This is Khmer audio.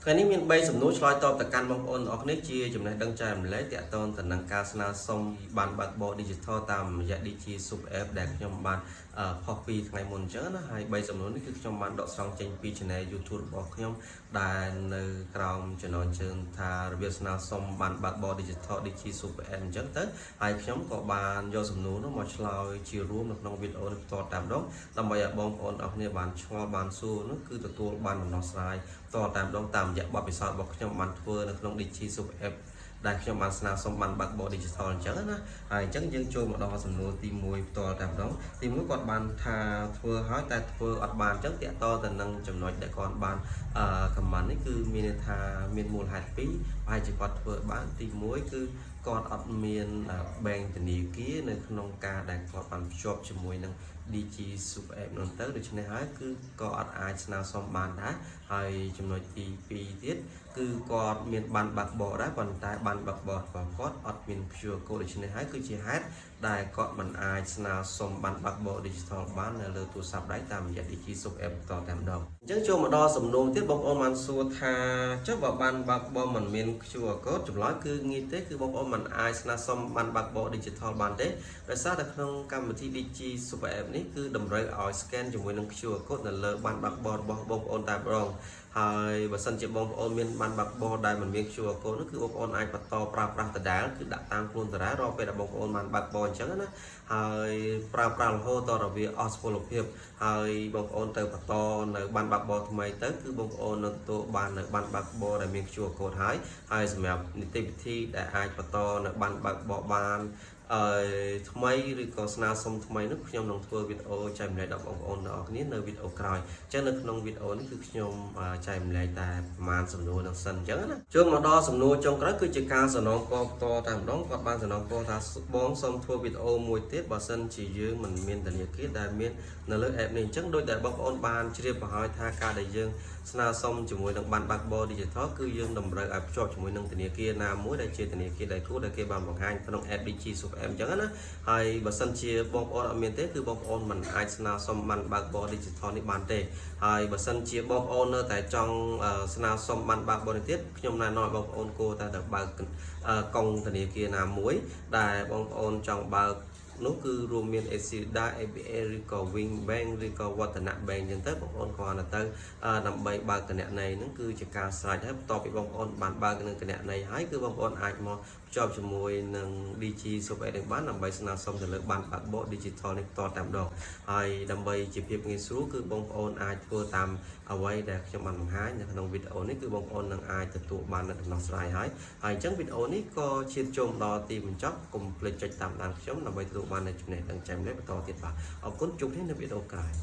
ថ្ងៃនេះមាន3សំណួរឆ្លើយតបទៅកាន់បងប្អូនអរគ្នាជាចំណេះដឹងចែករំលែកទាក់ទងទៅនឹងការស្នើសុំបានបើកបរ Digital តាមរយៈ DG Super App ដែលខ្ញុំបានផុសពីថ្ងៃមុនអញ្ចឹងណាហើយ3សំណួរនេះគឺខ្ញុំបានដកស្រង់ចេញពី Channel YouTube របស់ខ្ញុំដែលនៅក្រោមចំណងជើងថារបៀបស្នើសុំបានបើកបរ Digital DG Super App អញ្ចឹងទៅហើយខ្ញុំក៏បានយកសំណួរនោះមកឆ្លើយជារួមនៅក្នុងវីដេអូនេះផ្ទាល់តែម្ដងដើម្បីឲ្យបងប្អូនអរគ្នាបានឆ្ងល់បានសួរនោះគឺទទួលបានដំណោះស្រាយផ្ទាល់តែម្ដងតាមរយៈបទពិសោធន៍របស់ខ្ញុំបានធ្វើនៅក្នុង DG Super App ដែលខ្ញុំបានស្នើសុំបានបើកបរ Digital អញ្ចឹងណាហើយអញ្ចឹងយើងចូលមកដល់សំណួរទី1ផ្ទាល់តែម្ដងទី1គាត់បានថាធ្វើហើយតែធ្វើអត់បានអញ្ចឹងតាក់ទងទៅនឹងចំណុចដែលគាត់បានcomment នេះគឺមានន័យថាមានមូលហេតុពីរប្រហែលជាគាត់ធ្វើបានទី1គឺគាត់អត់មានបែងធនាគារនៅក្នុងការដែលគាត់បានភ្ជាប់ជាមួយនឹង DG Super App នោះទៅដូច្នេះហើយគឺក៏អត់អាចស្នើសុំបានដែរហើយចំណុចទី2ទៀតគឺគាត់មានបានបើកបរដែរប៉ុន្តែបានបើកបររបស់គាត់អត់មាន QR code ដូច្នេះហើយគឺជាហេតុដែលគាត់មិនអាចស្នើសុំបានបើកបរ Digital បាននៅលើទូរស័ព្ទដៃតាមរយៈ DG Super App តតែម្ដងអញ្ចឹងចូលមកដល់សំណួរទៀតបងប្អូនបានសួរថាចុះបើបានបើកបរមិនមាន QR code ចម្លើយគឺងាយទេគឺបងប្អូនមិនអាចស្នើសុំបានបើកបរ Digital បានទេដោយសារតែក្នុងកម្មវិធី DG Super App នេះគឺតម្រូវឲ្យ scan ជាមួយនឹង QR code នៅលើបានបើកបររបស់បងប្អូនតែម្ដងហើយបើសិនជាបងប្អូនមានបានបើកបរដែលមិនមាន QR code នោះគឺបងប្អូនអាចបន្តប្រើប្រាស់ដដែលគឺដាក់តាមខ្លួនដដែលរាល់ពេលដែលបងប្អូនបានបើកបរអញ្ចឹងណាហើយប្រើប្រាស់រហូតដល់រវាអស់សុពលភាពហើយបងប្អូនទៅបន្តនៅបានបើកបរថ្មីទៅគឺបងប្អូននឹងទទួលបាននៅបានបើកបរដែលមាន QR code ហើយសម្រាប់នីតិវិធីដែលអាចបន្តនៅបានបើកបរបានថ្មីឬក៏ស្នើសុំថ្មីនោះខ្ញុំនឹងធ្វើវីដេអូចែករំលែកដល់បងប្អូនទាំងអស់គ្នានៅវីដេអូក្រោយអញ្ចឹងនៅក្នុងវីដេអូនេះគឺខ្ញុំចែករំលែកតែប្រហែលសំណួរនឹងសិនអញ្ចឹងណាចូលមកដល់សំណួរចុងក្រោយគឺជាការសំណងពរផ្ទាល់តែម្ដងគាត់បានសំណងពរថាបងសូមធ្វើវីដេអូមួយទៀតបើសិនជាយើងមិនមានធនាគារដែលមាននៅលើ app នេះអញ្ចឹងដូចដែលបងប្អូនបានជ្រាបបង្ហើយថាការដែលយើងស្នើសុំជាមួយនឹងបានបើកបរ Digital គឺយើងតម្រូវឲ្យភ្ជាប់ជាមួយនឹងធនាគារណាមួយដែលជាធនាគារដៃគូដែលគេបានបង្ហាញក្នុង app DG Super App អញ្ចឹងណាហើយបើសិនជាបងប្អូនអត់មានទេគឺបងប្អូនមិនអាចស្នើសុំបានបើកបរ Digital នេះបានទេហើយបើសិនជាបងប្អូននៅតែចង់ស្នើសុំបានបើកបរនេះទៀតខ្ញុំណែនាំឲ្យបងប្អូនគួរតែបើកកុងធនាគារណាមួយដែលបងប្អូនចង់បើកនោះគឺរួមមាន Exida ABA ឬក៏ Wing Bank ឬក៏វឌ្ឍនៈ Bank អញ្ចឹងទៅបងប្អូនគ្រាន់តែទៅដើម្បីបើកគណនីហ្នឹងគឺជាការស្រេចហើយបន្ទាប់ពីបងប្អូនបានបើកនឹងគណនីហើយគឺបងប្អូនអាចមកភ្ជាប់ជាមួយនឹង DG Super App បានដើម្បីស្នើសុំទៅលើបានបើកបរ Digital នេះបន្តតែម្ដងហើយដើម្បីជាភាពងាយស្រួលគឺបងប្អូនអាចធ្វើតាមអ្វីដែលខ្ញុំបានបង្ហាញនៅក្នុងវីដេអូនេះគឺបងប្អូននឹងអាចទទួលបានដំណោះស្រាយហើយអញ្ចឹងវីដេអូនេះក៏ឈានចូលដល់ទីបញ្ចប់កុំភ្លេចចុចតាមដានខ្ញុំដើម្បីទទួលបានចំណេះដឹងចែករំលែកបន្តទៀតបាទអរគុណជួបគ្នានៅវីដេអូក្រោយ